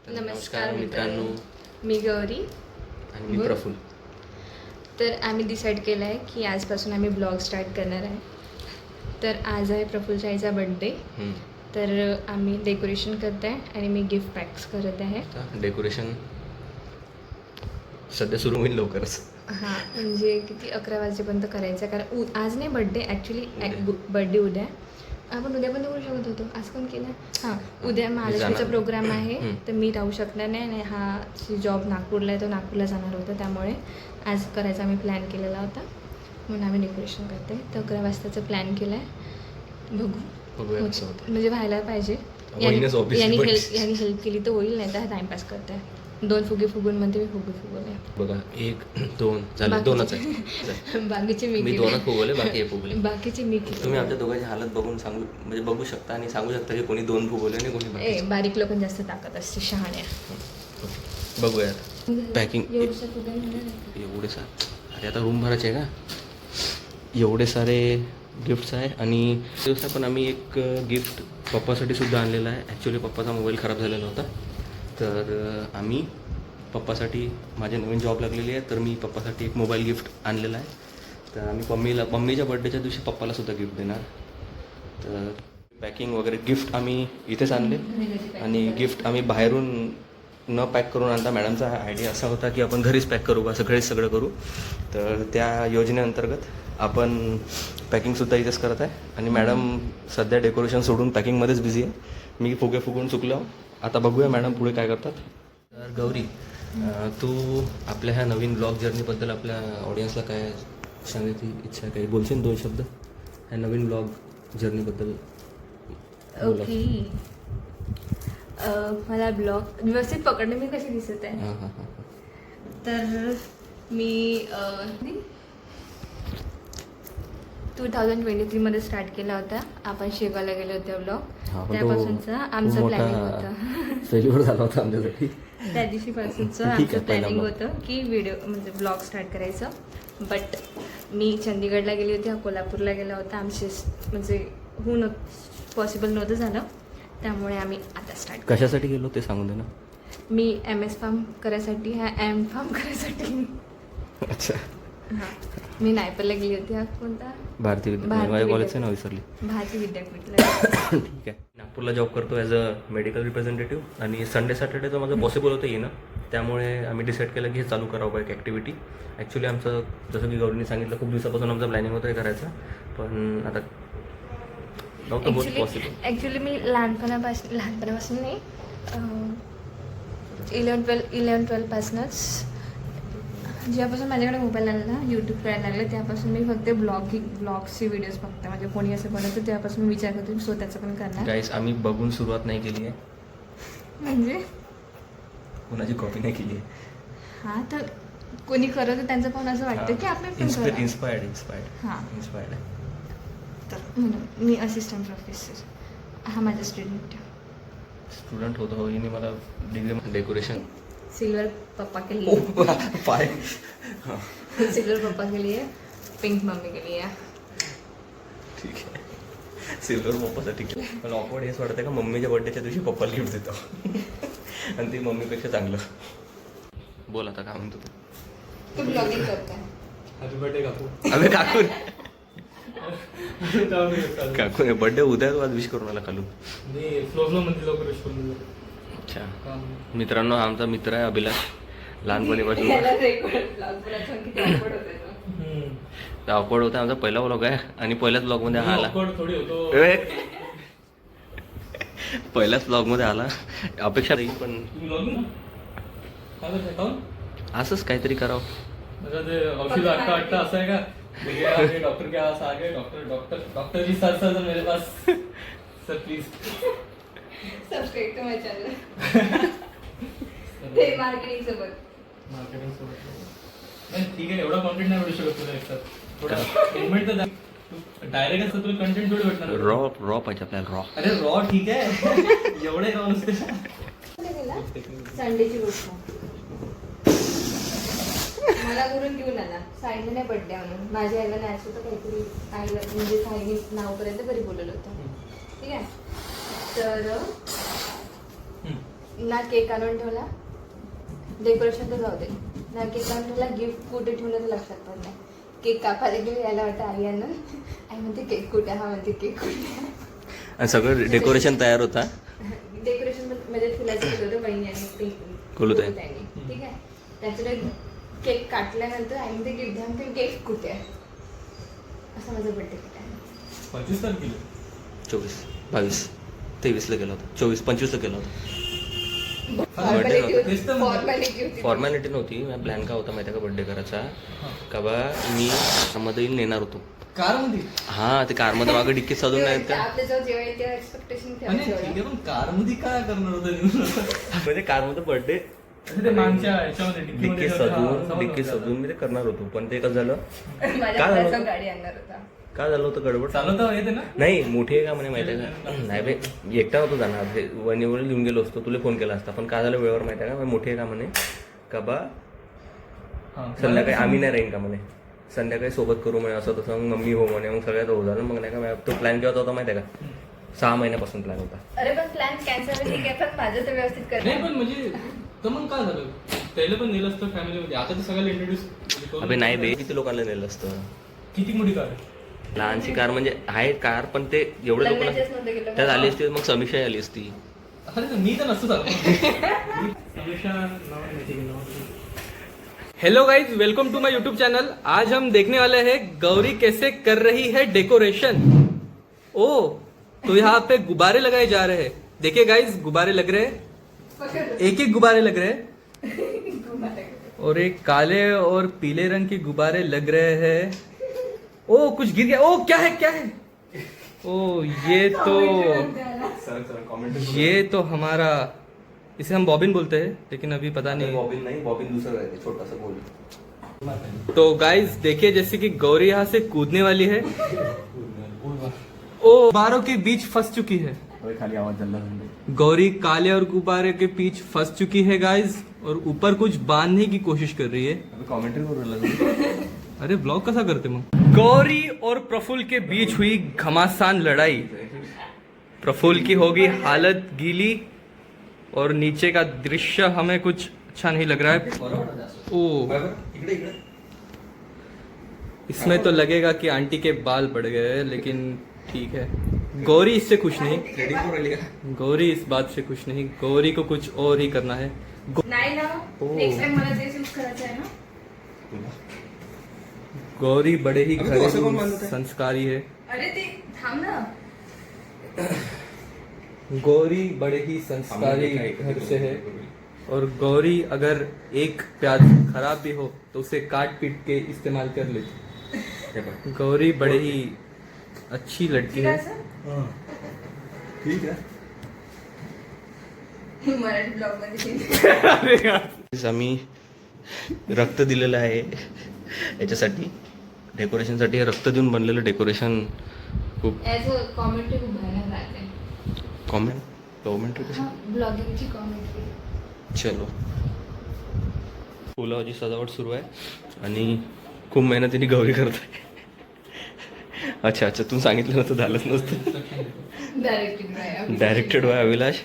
नमस्कार मित्रांनो, मी गौरी आणि मी प्रफुल्ल. तर आम्ही डिसाईड केलं आहे की आजपासून आम्ही ब्लॉग स्टार्ट करणार आहे. तर आज आहे प्रफुल्लच्या आईचा बड्डे. तर आम्ही डेकोरेशन करत आहे आणि मी गिफ्ट पॅक्स करत आहे. डेकोरेशन सध्या सुरू होईल लवकरच. हां, म्हणजे किती 11 वाजेपर्यंत करायचं आहे, कारण आज नाही बड्डे, ॲक्च्युली बड्डे उद्या. आपण उद्या पण करू शकत होतो, आज पण केलं. हां, उद्या महालक्ष्मीचा प्रोग्राम आहे, तर मी राहू शकणार नाही आणि हा जॉब नागपूरला आहे, तो नागपूरला जाणार होता, त्यामुळे आज करायचा आम्ही प्लॅन केलेला होता, म्हणून आम्ही डेकोरेशन करते. तर 11 वाजताचा प्लॅन केला आहे, बघूया म्हणजे व्हायला पाहिजे. यांनी हेल्प केली तर होईल, नाही तर टाईमपास करत आहे. 2 फुगे फुगून म्हणते मी फुगवले बघा. 1 2 झाले, 2च आहे. बाकीचे मी 2च फुगवले, बाकी हे फुगवले. बाकीचे मी तुम्ही आमच्या दोघांची हालत बघून बघू शकता आणि सांगू शकता की कोणी 2 फुगवले आणि कोणी बारीक लोक जास्त ताकद असते, शहाण्या. बघूया पॅकिंग. एवढे सारे, अरे आता रूम भरायचे आहे का? एवढे सारे गिफ्ट्स आहे. आणि दिवसा पण आम्ही एक गिफ्ट पप्पासाठी सुद्धा आणलेलं आहे. ॲक्च्युली पप्पाचा मोबाईल खराब झालेला होता, तर आम्ही पप्पासाठी, माझे नवीन जॉब लागलेली आहे, तर मी पप्पासाठी एक मोबाईल गिफ्ट आणलेला आहे. तर आम्ही मम्मीच्या बड्डेच्या दिवशी पप्पाला सुद्धा गिफ्ट देणार. तर पॅकिंग वगैरे गिफ्ट आम्ही इथेच आणले आणि गिफ्ट आम्ही बाहेरून न पॅक करून आणता. मॅडमचा आयडिया असा होता की आपण घरीच पॅक करू का, सगळं करू. तर त्या योजनेअंतर्गत आपण पॅकिंगसुद्धा इथेच करत आहे आणि मॅडम सध्या डेकोरेशन सोडून पॅकिंगमध्येच बिझी आहे. मी फुगे फुगून चुकलो. आता बघूया मॅडम पुढे काय करतात. तर गौरी, तू आपल्या ह्या नवीन ब्लॉग जर्नीबद्दल आपल्या ऑडियन्सला काय सांगायची इच्छा आहे? काही बोलशील 2 शब्द ह्या नवीन ब्लॉग जर्नीबद्दल? ओके, मला ब्लॉग व्यवस्थित पकडणे मी कशी दिसत आहे? हां हां हां. तर मी 2023 मध्ये स्टार्ट केला होता. आपण शेगावला गेले होते ब्लॉग, त्यापासूनचा आमचं प्लॅनिंग होतं. फेल्युअर झाला होता आमच्यासाठी. त्या दिवशीपासूनचं आमचं प्लॅनिंग होतं की व्हिडिओ म्हणजे ब्लॉग स्टार्ट करायचं. बट मी चंदीगडला गेली होती, कोल्हापूरला गेला होता. आमचे म्हणजे पॉसिबल नव्हतं झालं, त्यामुळे आम्ही आता स्टार्ट. कशासाठी गेलो ते सांगून दे ना. मी MS फार्म करायसाठी, एम फार्म करायसाठी. अच्छा. हां, मी नायपरला गेली होती. हा कोणता? भारती माझ्या कॉलेजचं नाव विसरली. भारती विद्यापीठला. ठीक आहे. नागपूरला जॉब करतो ॲज अ मेडिकल रिप्रेझेंटेटिव्ह आणि संडे सॅटर्डेचं माझं पॉसिबल होतं येणं, त्यामुळे आम्ही डिसाईड केलं की हे चालू करावं एक ॲक्टिव्हिटी. ॲक्च्युली आमचं जसं की गौरीने सांगितलं, खूप दिवसापासून आमचं प्लॅनिंग होतं हे करायचं, पण आता नव्हतं होत पॉसिबल. ॲक्च्युली मी लहानपणापासून नाही, 11-12 पासूनच, जेव्हापासून माझ्याकडे मोबाईल आला, यूट्यूब करायला लागलं, त्यापासून मी फक्त ब्लॉग्सचे व्हिडिओज बघते. म्हणजे कोणी असं बनवतं तेव्हापासून मी विचार करते स्वतःचं पण करणार. गाईस, आम्ही बघून सुरुवात नाही केली आहे, म्हणजे कोणाची कॉपी नाही केली आहे. हां, तर कोणी करत त्यांचं पण असं वाटतं की आपण इन्स्पायर्ड हां, आहे. तर म्हणून मी असिस्टंट प्रोफेसर, हा माझा स्टुडंट होतो. हिने मला डिग्री डेकोरेशन सिल्वर पप्पा के लिए पाय सिल्वर पप्पा के लिए, पिंक मम्मी के लिए. ठीक आहे, सिल्वर पप्पासाठी केलं. मला ऑकवर्ड हेच वाटतं का मम्मीच्या बड्डेच्या दिवशी पप्पाला गिफ्ट देतो आणि ती मम्मीपेक्षा चांगलं. बोल आता काय म्हणतो तू ब्लॉगिंग करताय. हॅपी बर्थडे काकू. अरे काकू बड्डे उद्या, तू आज विश करून आला खालून. फ्लो मध्ये लवकर विश करून दिलं. अच्छा मित्रांनो, आमचा मित्र आहे अभिलाष, लहानपणीपासून. ऑकवर्ड होता. आमचा पहिला ब्लॉग आहे आणि पहिल्याच ब्लॉगमध्ये हा आला. पहिल्याच ब्लॉगमध्ये आला. अपेक्षा नाही, पण असंच काहीतरी करावं. असं आहे का? डॉक्टर के पास आ गए, डॉक्टर जी सर मेरे पास sir please subscribe to my channel. ते मार्केटिंग सोबत नाही, ठीक आहे. एवढा कॉन्टेंट नाही भेटू शकत तुला एकसाथ. थोडा पेमेंट तर डायरेक्ट असं तुला कंटेंट थोडी भेटणार. रॉ पाहिजे आपल्याला, रॉ. अरे रॉ ठीक आहे, एवढे रॉ नसते. संडेची गोष्ट मला घरून घेऊन आला. साईने नाही बड्डे म्हणून, माझ्या आईला नाही असं तर काहीतरी आईला म्हणजे साईने नावपर्यंत घरी बोलवलं होतं. ठीक आहे, तर ना केक आणून ठेवला, डेकोरेशन तर जाऊ दे, ना केक आणून ठेवला, गिफ्ट कुठे ठेवलं तर लक्षात पण नाही. केक कापायला गेलो, यायला वाटतं आई आणून, आई म्हणते केक कुठे, हा म्हणते केक कुठे. आणि सगळं डेकोरेशन तयार होता. डेकोरेशन म्हणजे फुलाचं केलं होतं वहिनी आणि कोलुताई. ठीक आहे. त्याच्याकडे केक काटल्यानंतर आई म्हणते गिफ्ट द्या, म्हणते केक कुठे आहे, असं माझं बर्थडे केक आहे. 25 तारखेला 24, 22, 23ला केला होता. 24, 25ला केला होता. फॉर्मॅलिटी होती, तेच तर म्हणजे. फॉर्मॅलिटी होती. फॉर्मॅलिटी नव्हती. माझा प्लॅन का होता माहिती आहे का बर्थडे करायचा, का बा मी मध्ये नेणार होतो. कार मध्ये हा, ते कारमध्ये मागे डिक्कीत सजून नाहीत का, आपल्या जवळ जेव्हा येईल तेव्हा एक्सपेक्टेशन आणि ठीक ठेवायचं. आहे, पण कार मध्ये काय करणार होतं? म्हणजे कारमध्ये बर्थडे ते मागच्या याच्यामध्ये डिक्कीत डिक्कीमध्ये सजून मी ते करणार होतो. पण ते कसं झालं, माझ्या काय झालं? घराचा गाडी आणणार होता. काय झालं होतं गडबड. चालवता येते ना. नाही, मोठी आहे का म्हणे माहिती आहे का, नाही बाई एकटा नव्हतो जाणार, ते वणीवर लिहून गेलो असतो, तुला फोन केला असता. पण काय झालं वेळेवर माहिती आहे का, मोठी आहे का म्हणे, का बा संध्याकाळी आम्ही नाही राहीन का म्हणे, संध्याकाळी सोबत करू म्हणे, असं तसं. मग मम्मी हो म्हणे, मग सगळ्यात हो झालं. मग नाही का तो प्लॅन केव्हा होता माहिती आहे का, 6 महिन्यापासून प्लॅन होता. अरे पण प्लॅन कॅन्सल ठीक आहे, पण माझं तर व्यवस्थित नाही करणार. पण म्हणजे तर मग काय झालं, पहिलं पण नेलं असतं फॅमिलीमध्ये, आता तर सगळ्याला इंट्रोड्यूस. अबे नाही बे, किती लोकांना नेलं असतं. किती मोठी कार आहे. लहानशी कार म्हणजे आहे कार, पण ते एवढं लोकांना लग्नाचेच नव्हते गेलं. त्यात आली असती, मग समीक्षा आली असती. अरे मी तर नसतो झालो. Hello guys, welcome to my YouTube channel. आज हम देखने वाले हैं गौरी कैसे कर रही है डेकोरेशन. ओ तो यहाँ पे गुब्बारे लगाए जा रहे हैं. देखिए गाइज, गुब्बारे लग रहे हैं, एक एक गुब्बारे लग रहे हैं, और एक काले और पीले रंग के गुब्बारे लग रहे हैं. ओ कुछ गिर गया. ओ क्या है क्या है. ओ ये तो हमारा, इसे हम बॉबिन बोलते हैं, लेकिन अभी पता नहीं. बॉबिन नहीं, बॉबिन दूसरा रहता है, छोटा सा गोल. तो गाइज देखिए, जैसे कि गौरी यहाँ से कूदने वाली है. ओ गुब्बारों के बीच फंस चुकी है. खाली आवाज चल रहा है. गौरी काले और गुब्बारे के बीच फंस चुकी है गाइज, और ऊपर कुछ बांधने की कोशिश कर रही है. कॉमेंट्री करू लागला. अरे ब्लॉग कसा करते मग. गौरी और प्रफुल्ल के बीच हुई घमासान लड़ाई. प्रफुल्ल की होगी हालत गीली, और नीचे का दृश्य हमें कुछ अच्छा नहीं लग रहा है. ओ इसमें तो लगेगा कि आंटी के बाल पड़ गए हैं, लेकिन ठीक है. गौरी इससे खुश नहीं. गौरी इस बात से खुश नहीं. गौरी को कुछ और ही करना है. नाही ना, नेक्स्ट टाइम मला तेच यूज करायचं आहे ना. गौरी बड़े ही घरेलू संस्कारी है. अरे ते थांब ना. गौरी बड़े ही संस्कारी घर से है, और गौरी अगर एक प्याज खराब भी हो तो उसे काट पीट के इस्तेमाल कर लेती. गौरी बड़े ही अच्छी लड़की है. ठीक आहे. मराठी ब्लॉग मध्ये आम्ही रक्त दिलेलं आहे याच्यासाठी, डेकोरेशनसाठी. हे रक्त देऊन बनलेलं डेकोरेशन खूप ॲज अ कॉमेंट्री खूप भयानक राहते. कॉमेंट्री कशी. ब्लॉगिंगची कॉमेंट्री. चलो, फुलाची सजावट सुरू आहे आणि खूप मेहनतीने गौरी करत आहे. अच्छा, तू सांगितलं नव्हतं, झालंच नसतं. Directed by Avilash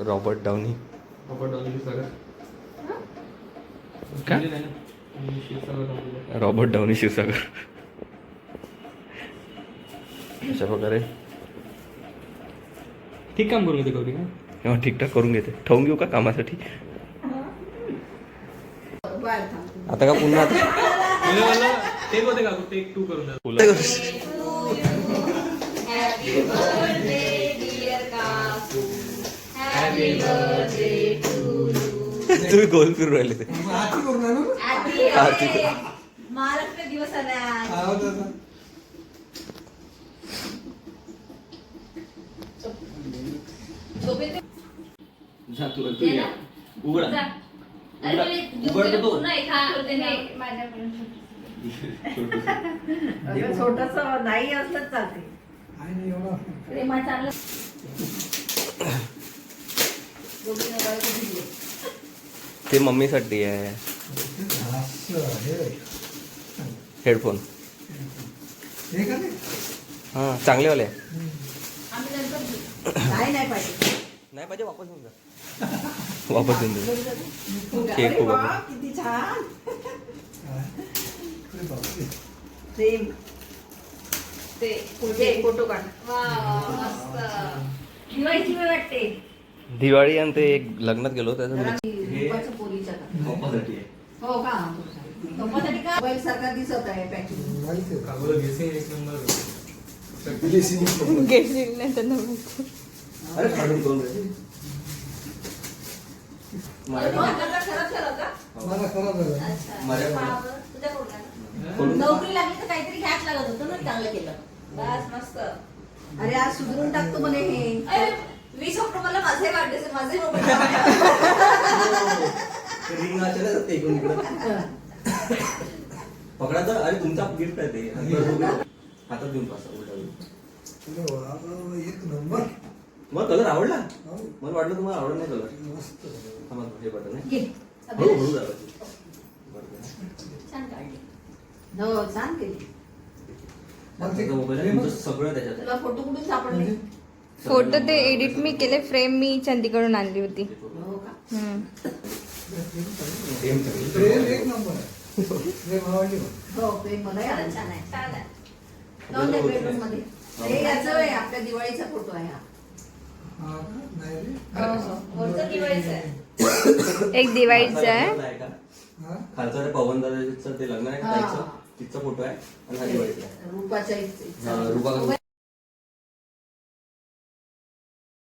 Robert Downey. का रॉबर्ट डाउनी शिवसागर. अशा प्रकारे ठीक काम करून घेते गौरी का. तेव्हा ठीकठाक करून घेते. ठेवून घेऊ का कामासाठी. आता का पुन्हा टेक होते का, टेक 2 करून द्या. फुलं हॅपी बर्थडे डिअर काकू, हॅपी बर्थडे टू यू. तुम्ही गोल फिरून राहिले ते. आरती महाराष्ट्र दिवस आला. छोटस नाही असलं चालते. ते मम्मीसाठी आहे. हेडफोन हां चांगलेवाले आहे. नाही पाहिजे. नाही पाहिजे, वापस घेऊन जा. वापस देऊन देऊ. केक खूप वा, किती छान सेम ते फोटो काढ मस्त दिवाळीची वेळ वाटते दिवाळी आणि ते एक लग्नात गेलो त्याचं रुपाच्या पोरीच्या का? पप्पासाठी आहे. हो का पप्पासाठी का मोबाईल सारखा दिसत आहे पॅकिंग घेतलेली नाही त्यांना माहिती. अरे काढून कोण रे? खराब झालं का माझ्या तुझ्या नोकरी लागली तर काहीतरी घ्यायच लागत होतं ना चांगलं केलं बस मस्त अरे आज सुधरून टाकतो म्हणे हे 20 ऑक्टोबरला माझे वाढदिवस आहे, माझे रिंग वाचायला जाते इकडून इकडं. पकडा तर अरे तुमचा गिफ्ट आहे ते हातात देऊन पासा उलटा एक नंबर तुम्हाला कलर आवडला मला वाटलं तुम्हाला आवडत नाही कलर हे बटन आहे हळूहळू जायचं. छान काढली हो छान केली आताचा मोबाईल आहे, तुमचं सगळं त्याच्यात आहे. तुला फोटो कुठून सापडले फोटो ते एडिट मी केले फ्रेम मी चंदीकडून आणली होती. हो का प्रेम एक नंबर आहे प्रेम आवडली मला. हो प्रेम मला छान आहे छान आहे लावून दे बेडरूम मध्ये हे याचं आहे आपल्या दिवाळीचा फोटो आहे हा हा का? नाही रे वरचा दिवाळीचा आहे एक दिवाळीचा आहे. आहे का? हा? खालचा ते पवन दादाचं ते लग्न आहे हा. का तिचा फोटो आहे आणि हा दिवाळीचा आहे. रूपाच्या हा, रूपा